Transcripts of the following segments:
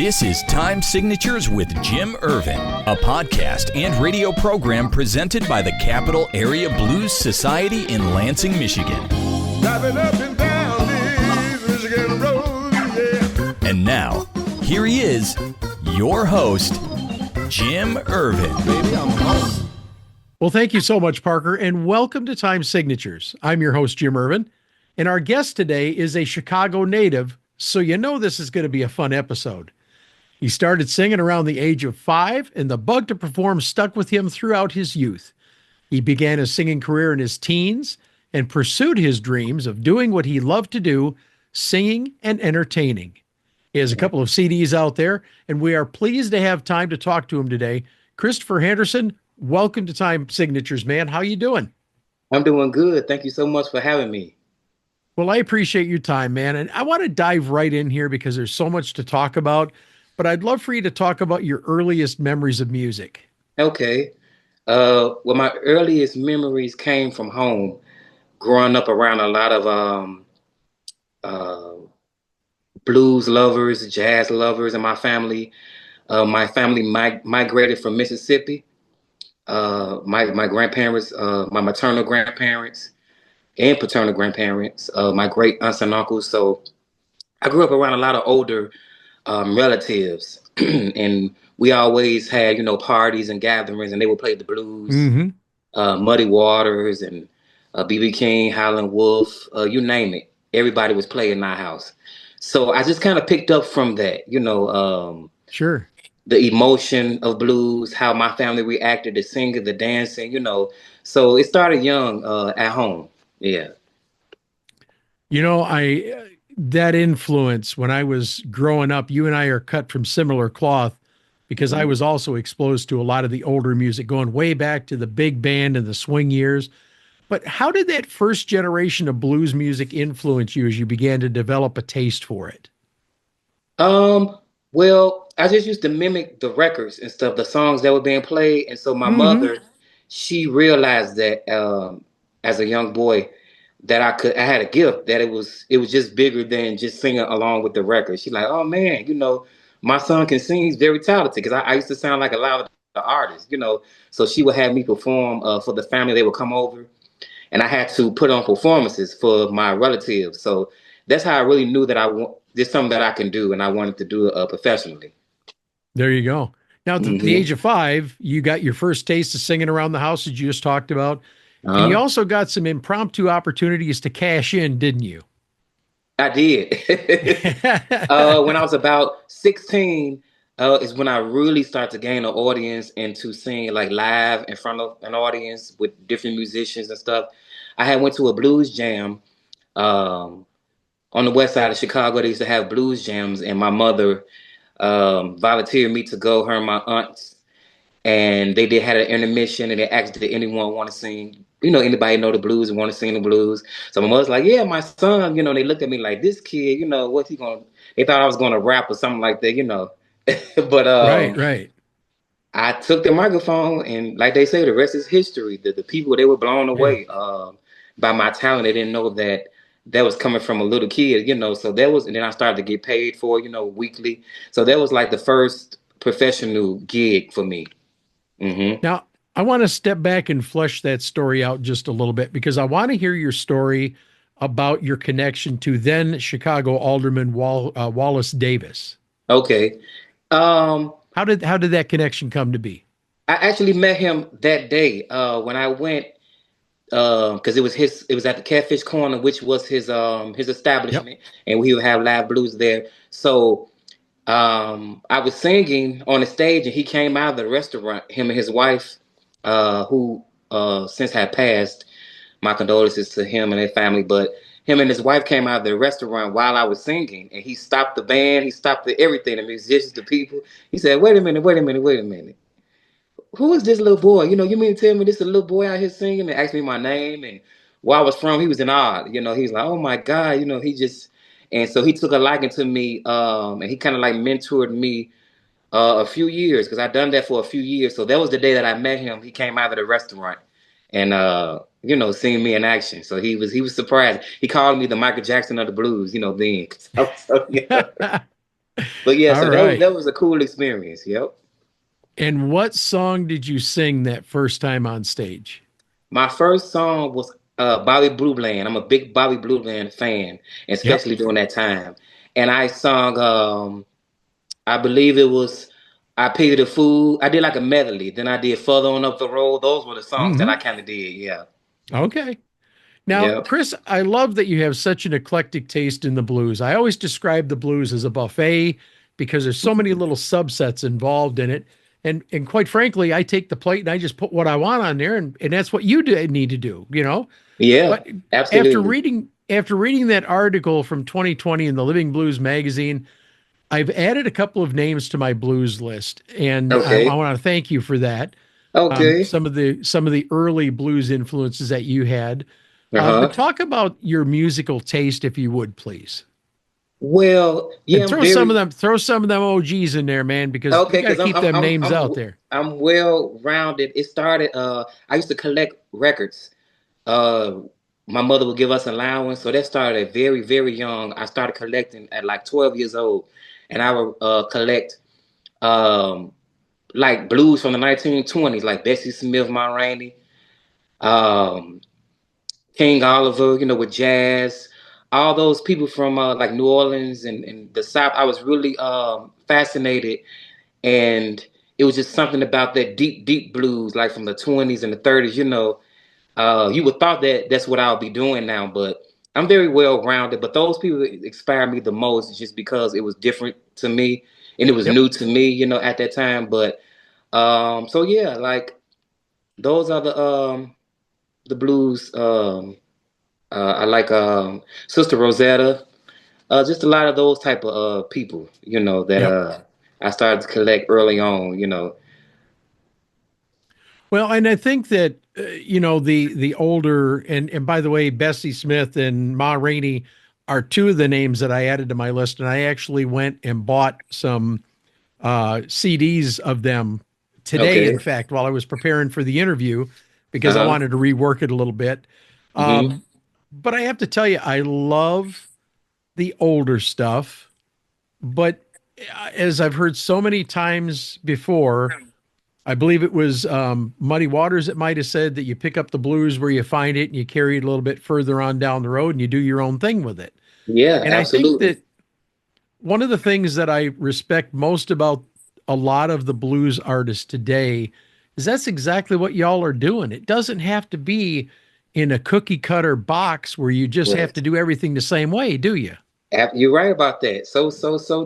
This is Time Signatures with Jim Ervin, a podcast and radio program presented by the Capital Area Blues Society in Lansing, Michigan. Driving up and down these Michigan roads, yeah. And now, here he is, your host, Jim Ervin. Baby, I'm home. Well, thank you so much, Parker, and welcome to Time Signatures. I'm your host, Jim Ervin, and our guest today is a Chicago native, so you know this is going to be a fun episode. He started singing around the age of 5, and the bug to perform stuck with him throughout his youth. He began his singing career in his teens and pursued his dreams of doing what he loved to do, singing and entertaining. He has a couple of CDs out there, and we are pleased to have time to talk to him today. Christopher Henderson, welcome to Time Signatures, man. How you doing? I'm doing good. Thank you so much for having me. Well, I appreciate your time, man. And I want to dive right in here because there's so much to talk about, but I'd love for you to talk about your earliest memories of music. Okay. Well, my earliest memories came from home, growing up around a lot of blues lovers, jazz lovers in my family. My family migrated from Mississippi. My grandparents, my maternal grandparents and paternal grandparents, my great aunts and uncles. So I grew up around a lot of older relatives, and we always had, parties and gatherings, and they would play the blues, Muddy Waters and B.B. King, Howlin' Wolf, you name it. Everybody was playing in our house. So I just kind of picked up from that, Sure. The emotion of blues, how my family reacted, the singing, the dancing, So it started young at home. Yeah. That influence when I was growing up, you and I are cut from similar cloth because I was also exposed to a lot of the older music going way back to the big band and the swing years. But how did that first generation of blues music influence you as you began to develop a taste for it? Well, I just used to mimic the records and stuff, the songs that were being played. And so my mother, she realized that as a young boy that I had a gift, that it was just bigger than just singing along with the record. She's like, oh man, my son can sing. He's very talented. Because I used to sound like a lot of the artists, So she would have me perform for the family. They would come over, and I had to put on performances for my relatives. So that's how I really knew that there's something that I can do, and I wanted to do it professionally. There you go. Now, at the age of 5, you got your first taste of singing around the house, as you just talked about. And you also got some impromptu opportunities to cash in, didn't you? I did. When I was about 16 is when I really started to gain an audience and to sing like live in front of an audience with different musicians and stuff. I had went to a blues jam on the west side of Chicago. They used to have blues jams, and my mother volunteered me to go, her and my aunts. And they had an intermission, and they asked, did anyone want to sing? Anybody know the blues and want to sing the blues? So my mother's like, yeah, my son. They looked at me like, this kid, what's he going to? They thought I was going to rap or something like that, But right. I took the microphone, and like they say, the rest is history. The people, they were blown away by my talent. They didn't know that was coming from a little kid, So that was, and then I started to get paid for, weekly. So that was like the first professional gig for me. Now, I want to step back and flesh that story out just a little bit, because I want to hear your story about your connection to then Chicago Alderman Wallace Davis. Okay. How did that connection come to be? I actually met him that day when I went, because it was at the Catfish Corner, which was his establishment, and we would have live blues there. So I was singing on the stage, and he came out of the restaurant, him and his wife, who since had passed. My condolences to him and their family, but him and his wife came out of the restaurant while I was singing, and he stopped the band, he stopped everything, the musicians, the people. He said, wait a minute. Who is this little boy? You mean to tell me this is a little boy out here singing? And asked me my name and where I was from. He was in awe. He's like, oh my God, and so he took a liking to me, and he kind of like mentored me a few years, because I'd done that for a few years. So that was the day that I met him. He came out of the restaurant and seeing me in action. So he was surprised. He called me the Michael Jackson of the blues, then. So, yeah. But yeah, All so right. that was a cool experience. Yep. And what song did you sing that first time on stage? My first song was Bobby Blue Bland. I'm a big Bobby Blue Bland fan, Yep. especially during that time. And I sung, I believe it was I Pay the Food. I did like a medley. Then I did Further On Up the Road. Those were the songs that I Hmm. kind of did. Yeah. Okay. Now, Yep. Chris, I love that you have such an eclectic taste in the blues. I always describe the blues as a buffet because there's so many little subsets involved in it. And quite frankly, I take the plate and I just put what I want on there, and that's what you need to do, you know? Yeah. But Absolutely. after reading that article from 2020 in the Living Blues magazine, I've added a couple of names to my blues list, and I Okay. want to thank you for that. Okay. Some of the early blues influences that you had, but Uh-huh. talk about your musical taste, if you would, please, Well, yeah, and I'm very throw some of them OGs in there, man, because we okay got to because keep them names out there. I'm well rounded. It started. I used to collect records. Uh, my mother would give us allowance, so that started at very young. I started collecting at like 12 years old, and I would collect um like blues from the 1920s, like Bessie Smith, Ma Rainey, um, King Oliver, with jazz, all those people from like New Orleans and the South. I was really fascinated, and it was just something about that deep blues, like from the 20s and the 30s. You would thought that that's what I'll be doing now, but I'm very well rounded. But those people inspire me the most just because it was different to me and it was Yep. new to me, at that time. But so yeah, like those are the blues. I like Sister Rosetta. Just a lot of those type of people, that Yep. I started to collect early on. Well, and I think that the older, and by the way, Bessie Smith and Ma Rainey are two of the names that I added to my list, and I actually went and bought some CDs of them today, in Okay. fact, while I was preparing for the interview, because I Uh-huh. wanted to rework it a little bit. Mm-hmm. Um, but I have to tell you, I love the older stuff. But as I've heard so many times before, I believe it was Muddy Waters that might have said that you pick up the blues where you find it and you carry it a little bit further on down the road and you do your own thing with it. Yeah, And I think absolutely. that one of the things that I respect most about a lot of the blues artists today is that's exactly what y'all are doing. It doesn't have to be in a cookie cutter box where you just have to Right. do everything the same way, do you? You're right about that. So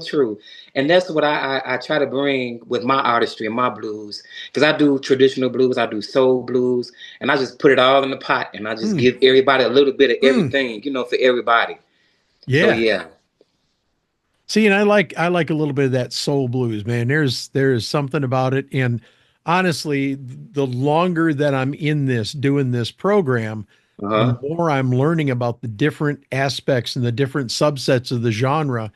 true. And that's what I try to bring with my artistry and my blues. Because I do traditional blues, I do soul blues, and I just put it all in the pot and I just Mm, give everybody a little bit of mm, everything, for everybody. So yeah. yeah. See, and I like a little bit of that soul blues, man. There's something about it. And honestly, the longer that I'm in this doing this program, the Uh-huh. more I'm learning about the different aspects and the different subsets of the genre.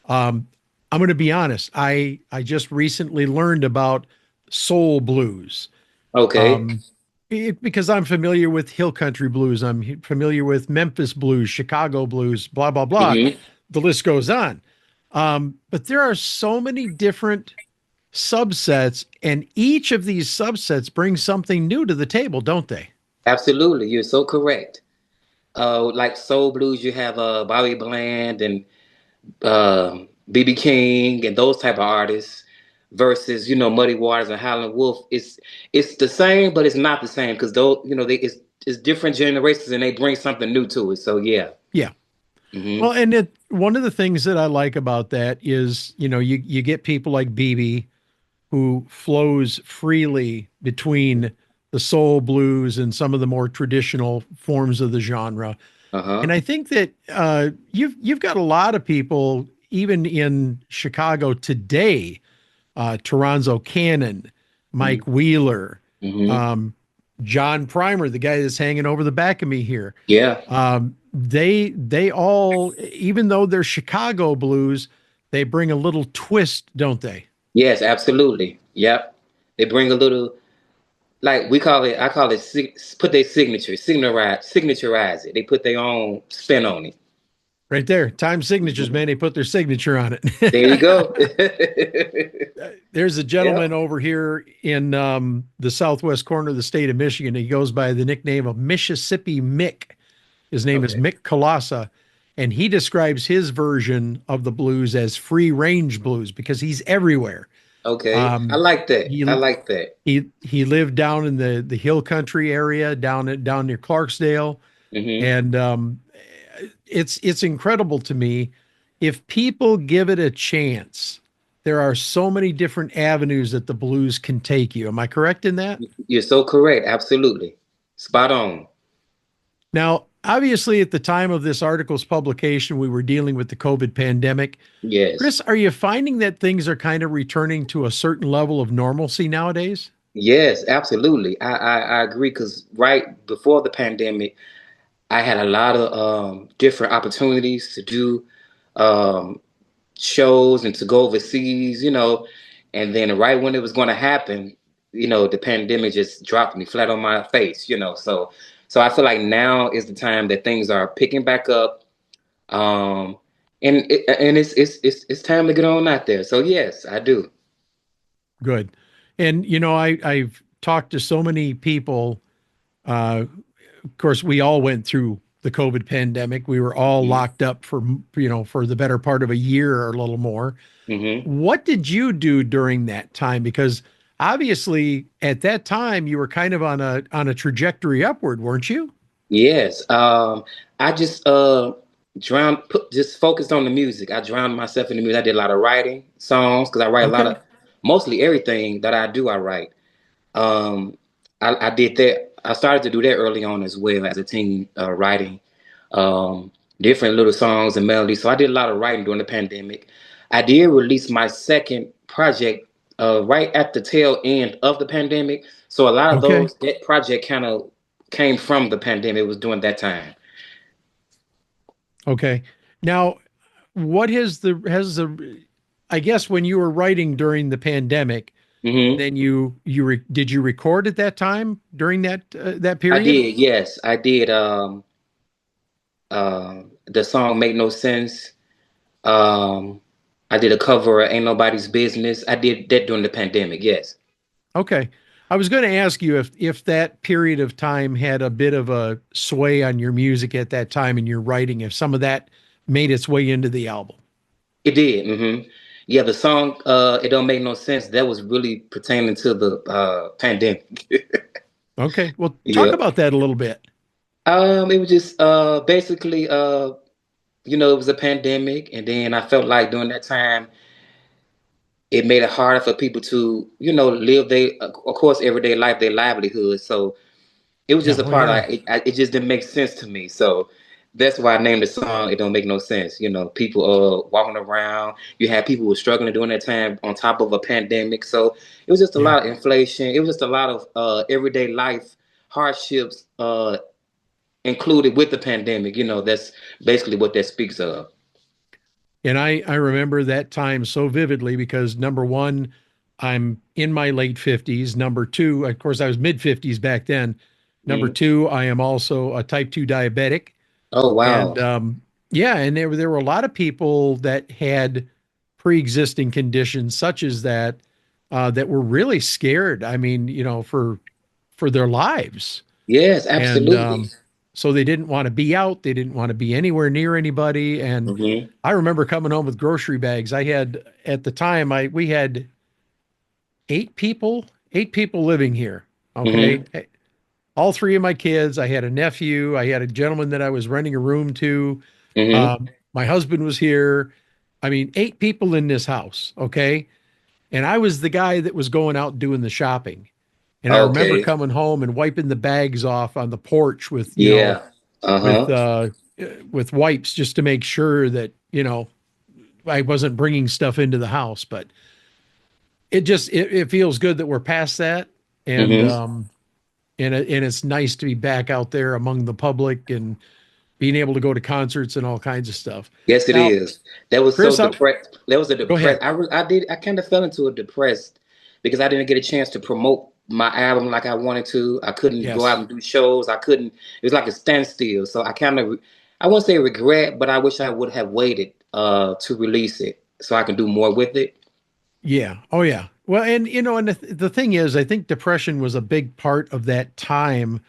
Um, I'm going to be honest. I just recently learned about soul blues. Okay. Um, because I'm familiar with hill country blues, I'm familiar with Memphis blues, Chicago blues, blah blah blah. Mm-hmm. The list goes on. But there are so many different subsets, and each of these subsets brings something new to the table, don't they? Absolutely. You're so correct. Like soul blues, you have Bobby Bland and BB King and those type of artists versus Muddy Waters and Howlin' Wolf. It's the same, but it's not the same because those it's different generations and they bring something new to it. So yeah. Yeah. Hmm. Well, and one of the things that I like about that is, you get people like BB who flows freely between the soul blues and some of the more traditional forms of the genre. Uh-huh. And I think that you've got a lot of people, even in Chicago today, Toronzo Cannon, Mike Wheeler, Hmm. um, John Primer, the guy that's hanging over the back of me here. Yeah. They all, even though they're Chicago blues, they bring a little twist, don't they? Yes, absolutely. Yep. They bring a little, like I call it put their signature, signaturize it. They put their own spin on it. Right there. Time signatures, man. They put their signature on it. There you go. There's a Yeah. gentleman over here in the southwest corner of the state of Michigan. He goes by the nickname of Mississippi Mick. His name is Okay. Mick Colossa, and he describes his version of the blues as free range blues because he's everywhere. Okay. I Um, like that. I he like that. he lived down in the hill country area down near Clarksdale, Hmm. and it's incredible to me if people give it a chance. There are so many different avenues that the blues can take you. Am I correct in that? You're so correct. Absolutely. Spot on. Now, obviously, at the time of this article's publication, we were dealing with the COVID pandemic. Yes. Chris, are you finding that things are kind of returning to a certain level of normalcy nowadays? Yes, absolutely. I agree because right before the pandemic, I had a lot of different opportunities to do um, shows and to go overseas, and then right when it was going to happen, the pandemic just dropped me flat on my face. So I feel like now is the time that things are picking back up, um, and it's time to get on out there. So yes, I do. Good. And I've talked to so many people. Of course, we all went through the COVID pandemic. We were all locked up for the better part of a year or a little more. Mm-hmm. What did you do during that time? Because obviously at that time you were kind of on a trajectory upward, weren't you? Yes. I just just focused on the music. I drowned myself in the music. I did a lot of writing songs because I write a lot Okay. of mostly everything that I do, I write. Um, I did that. I started to do that early on as well as a teen, writing different little songs and melodies. So I did a lot of writing during the pandemic. I did release my second project right at the tail end of the pandemic. So a lot of Okay. that project kind of came from the pandemic. It was during that time. Okay. Now, what has the I guess when you were writing during the pandemic, Hmm. then did you record at that time during that I period? did, yes, I did. The song "Make No Sense." Um, I did a cover of "Ain't Nobody's Business." I did that during the pandemic. Yes. Okay. I was going to ask you if that period of time had a bit of a sway on your music at that time in your writing, if some of that made its way into the album. It did. Yeah, the song "It Don't Make No Sense" that was really pertaining to the pandemic. Okay. Well, talk Yeah. about that a little bit. It was just basically it was a pandemic, and then I felt like during that time it made it harder for people to live their, of course, everyday life, their livelihood. So it was Yeah. just a Oh, part yeah. of it just didn't make sense to me. So that's why I named the song "It Don't Make No Sense." People walking around. You had people who were struggling during that time on top of a pandemic. So it was just a Yeah. lot of inflation. It was just a lot of everyday life hardships included with the pandemic. That's basically what that speaks of. And I remember that time so vividly because number one, I'm in my late 50s. Number two, of course, I was mid 50s back then. Number Mhm. two, I am also a type 2 diabetic. Oh And wow. yeah, and there were a lot of people that had pre-existing conditions such as that that were really scared. I mean, for their lives. Yes, And absolutely. so they didn't want to be out. They didn't want to be anywhere near anybody. And Hmm. I remember coming home with grocery bags. I had at the time I we had eight people living here. Okay. Hmm. All three of my kids. I had a nephew. I had a gentleman that I was renting a room to. Hmm. My husband was here. I mean, eight people in this house. Okay. And I was the guy that was going out doing the shopping. And I remember Okay. coming home and wiping the bags off on the porch with, Yeah. with, Uh-huh. uh, with wipes just to make sure that, I wasn't bringing stuff into the house, but it feels good that we're past that. And, Hmm. and it's nice to be back out there among the public and being able to go to concerts and all kinds of stuff. Yes, it Now, is. That was so Chris, depressed. That was a go ahead. depressed. I kind of fell into a depressed because I didn't get a chance to promote my album like I wanted to. I couldn't go out Yes. and do shows. I couldn't. It was like a standstill. So I won't say regret, but I wish I would have waited to release it so I can do more with it. Yeah. Oh, yeah. Well, and and the thing is, I think depression was a big part of that time.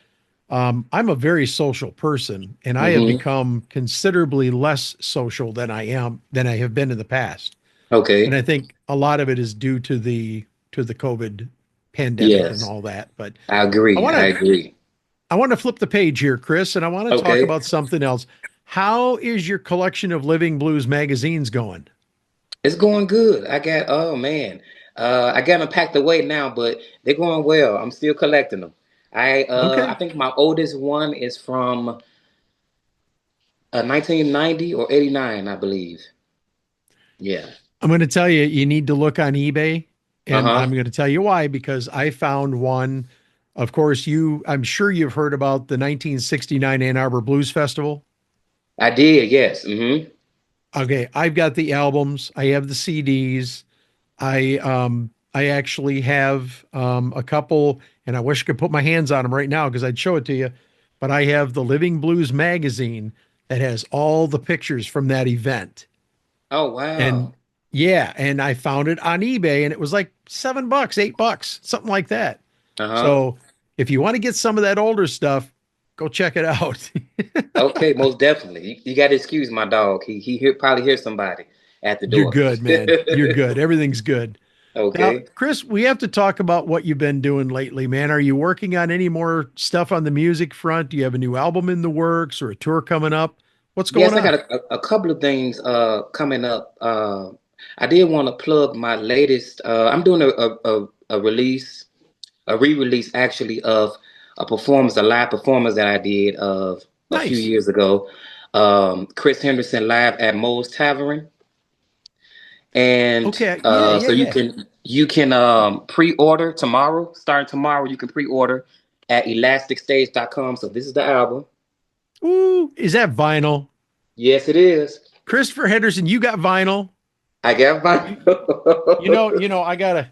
I'm a very social person, and I have Hmm. become considerably less social than I have been in the past. And Okay. I think a lot of it is due to the COVID pandemic and Yes, all that. But I I agree. want I to agree. I want to flip the page here, Chris, and I want to talk Okay. about something else. How is your collection of Living Blues magazines going? It's going good. Oh man, I got them packed away now, but they're going well. I'm still collecting them. I Okay. think my oldest one is from 1990 or 89, I believe. Yeah. I'm going to tell you, you need to look on eBay, and I'm Uh-huh. going to tell you why, because I found one. Of course, I'm sure you've heard about the 1969 Ann Arbor Blues Festival. I did, yes. Mm-hmm. Okay, I've got the albums, I have the CDs. I actually have a couple, and I wish I could put my hands on them right now because I'd show it to you. But I have the Living Blues magazine that has all the pictures from that event. Oh And wow. yeah, and I found it on eBay and it was like $7, $8, something like that. Uh-huh. So if you want to get some of that older stuff, go check it out. Okay, most definitely. You got to excuse my dog. Probably hear somebody at the You're door. good, man. You're good. Everything's good. Now, Okay. Chris, we have to talk about what you've been doing lately, man. Are you working on any more stuff on the music front? Do you have a new album in the works or a tour coming up? What's going Yes, I got on? a couple of things coming up. I did want to plug my latest. I'm doing a release, a re-release actually of a live performance that I did of a few Nice. years ago. Chris Henderson live at Moe's Tavern, and Okay. Yeah, yeah, so yeah. you can pre-order tomorrow. Starting tomorrow, you can pre-order at elasticstage.com. So this is the album. Ooh, is that vinyl? Yes, it is. Christopher Henderson, you got vinyl? I got You, vinyl. I gotta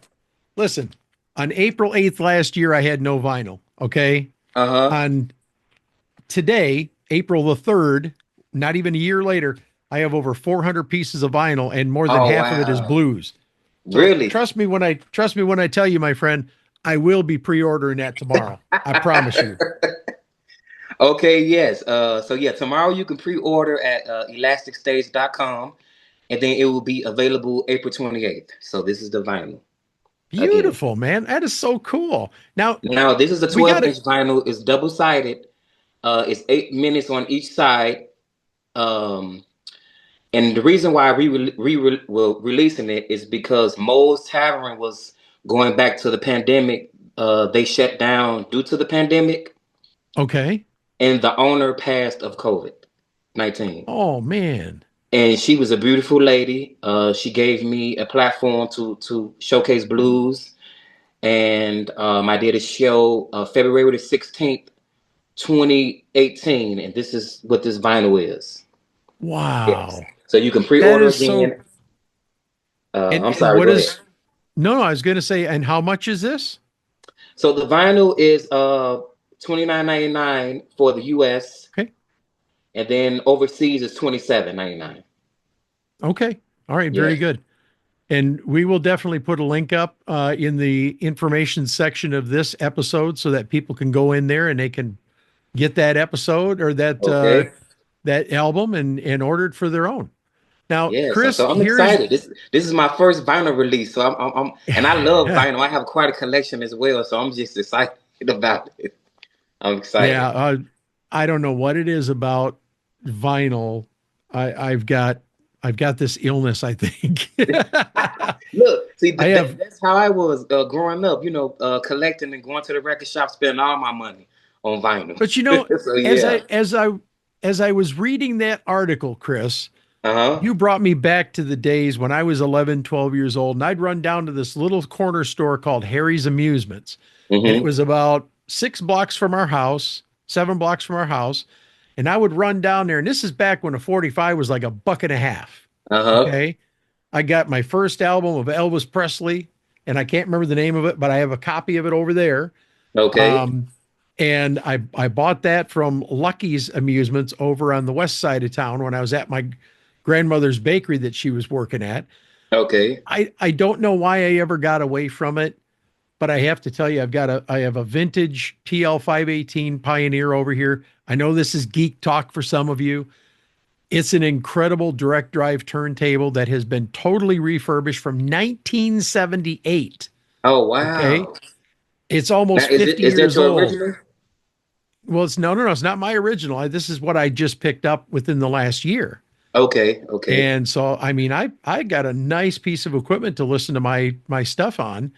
listen. On April 8th last year, I had no vinyl. Okay. Uh-huh. On today, April the 3rd, not even a year later, I have over 400 pieces of vinyl and more than Oh half of it is wow. blues. So Really? trust me when I tell you, my friend, I will be pre-ordering that tomorrow. I promise you. Okay, yes. So yeah, tomorrow you can pre-order at elasticstage.com, and then it will be available April 28th. So this is the vinyl again. Beautiful, man. That is so cool. Now Now this is a we got 12 it. inch vinyl. It's double-sided. It's 8 minutes on each side. Um, and the reason why we're releasing it is because Moe's Tavern was going back to the pandemic. They shut down due to the pandemic, Okay. and the owner passed of COVID-19. Oh man. And she was a beautiful lady. She gave me a platform to showcase blues, and I did a show February the 16th, 2018, and this is what this vinyl is. Yes, Wow. so you can That pre-order is so. again. I'm And sorry. what Go ahead. is? No, no. I was going to say. And how much is this? So the vinyl is $29.99 for the U.S. Okay. and then overseas is $27.99. Okay. All right. Very Yes. good. And we will definitely put a link up in the information section of this episode so that people can go in there and they can get that episode or Okay. that album and order it for their own. Now, Yeah, Chris, so I'm here's excited. This is my first vinyl release, so and I love vinyl. I have quite a collection as well, so I'm just excited about it. I'm yeah, excited. I don't know what it is about vinyl. I've got this illness, I think. Look, see I have, that's how I was growing up. Collecting and going to the record shop, spending all my money on vinyl. but So as yeah. I was reading that article, Chris, Uh-huh. you brought me back to the days when I was 11, 12 years old, and I'd run down to this little corner store called Harry's Amusements. And it Mm-hmm. was about 6 blocks from our house, 7 blocks from our house. And I would run down there. And this is back when a 45 was like $1.50. Uh-huh. Okay. I got my first album of Elvis Presley, and I can't remember the name of it, but I have a copy of it over there. Okay. Um, And I bought that from Lucky's Amusements over on the west side of town when I was at my grandmother's bakery that she was working at. Okay. I don't know why I ever got away from it, but I have to tell you, I have a vintage TL518 Pioneer over here. I know this is geek talk for some of you. It's an incredible direct drive turntable that has been totally refurbished from 1978. Oh, wow. Okay. It's almost Now, 50 is that years your old. original? Well, no, it's not my original. This is what I just picked up within the last year. Okay. And so, I mean, I got a nice piece of equipment to listen to my stuff on.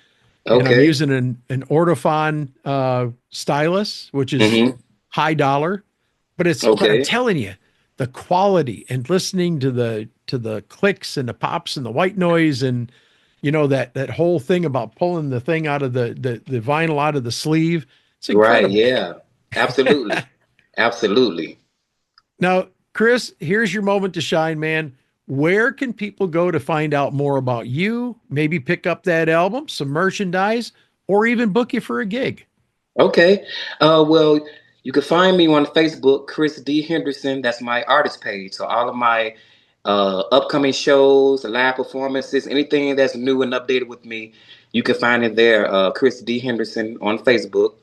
And I'm using an Ortofon stylus, which is high dollar, but but I'm telling you, the quality and listening to the clicks and the pops and the white noise and that whole thing about pulling the thing out of the vinyl out of the sleeve. It's incredible. Right, yeah. Absolutely. Absolutely. Now, Chris, here's your moment to shine, man. Where can people go to find out more about you, maybe pick up that album, some merchandise, or even book you for a gig? Okay. Well, you can find me on Facebook, Chris D. Henderson. That's my artist page. So all of my upcoming shows, live performances, anything that's new and updated with me, you can find it there, Chris D. Henderson on Facebook,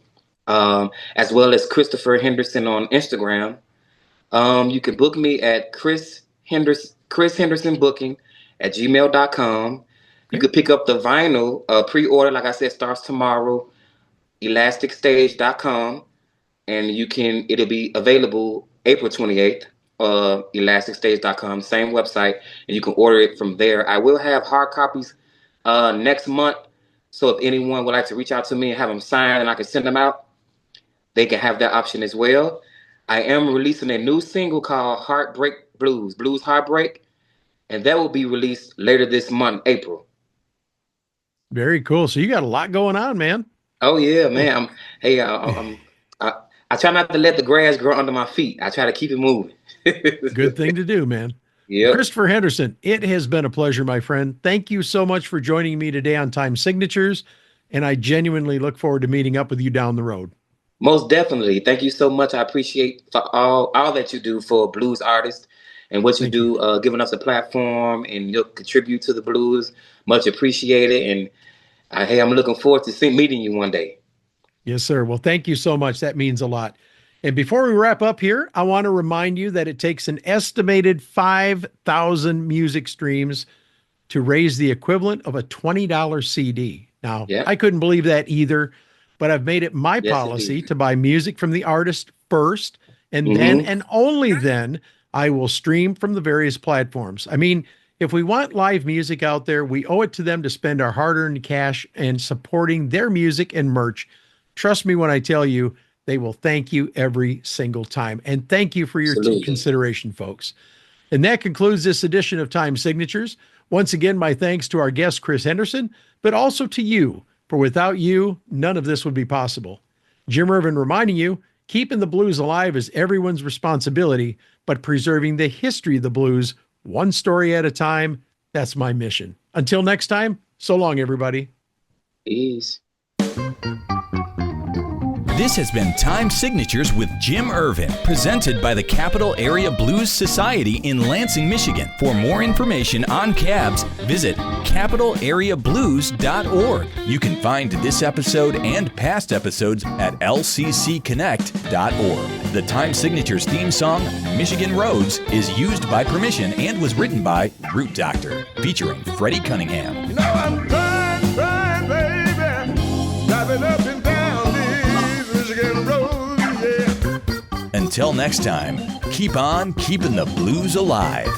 as well as Christopher Henderson on Instagram. You can book me at Chris Henderson Booking at gmail.com. You could pick up the vinyl pre-order, like I said, starts tomorrow, elasticstage.com. And it'll be available April 28th, elasticstage.com, same website, and you can order it from there. I will have hard copies next month. So if anyone would like to reach out to me and have them signed and I can send them out, they can have that option as well. I am releasing a new single called Heartbreak Blues Heartbreak, and that will be released later this month, April. Very cool. So you got a lot going on, man. Oh yeah, man. I try not to let the grass grow under my feet. I try to keep it moving. Good thing to do, man. Yeah. Christopher Henderson, it has been a pleasure, my friend. Thank you so much for joining me today on Time Signatures, and I genuinely look forward to meeting up with you down the road. Most definitely. Thank you so much. I appreciate for all that you do for blues artists and what you do, giving us a platform and you'll contribute to the blues. Much appreciated. And hey, I'm looking forward to meeting you one day. Yes, sir. Well, thank you so much. That means a lot. And before we wrap up here, I want to remind you that it takes an estimated 5,000 music streams to raise the equivalent of a $20 CD. Now, I couldn't believe that either, but I've made it my policy to buy music from the artist first, and then and only then I will stream from the various platforms. I mean, if we want live music out there, we owe it to them to spend our hard-earned cash and supporting their music and merch. Trust me when I tell you, they will thank you every single time. And thank you for your consideration, folks. And that concludes this edition of Time Signatures. Once again, my thanks to our guest, Chris Henderson, but also to you, for without you, none of this would be possible. Jim Ervin reminding you, keeping the blues alive is everyone's responsibility, but preserving the history of the blues, one story at a time, that's my mission. Until next time, so long, everybody. Peace. This has been Time Signatures with Jim Ervin, presented by the Capital Area Blues Society in Lansing, Michigan. For more information on cabs, visit capitalareablues.org. You can find this episode and past episodes at lccconnect.org. The Time Signatures theme song, Michigan Roads, is used by permission and was written by Root Doctor, featuring Freddie Cunningham. You know I'm trying, baby, driving up and down these Michigan roads, yeah. Until next time, keep on keeping the blues alive.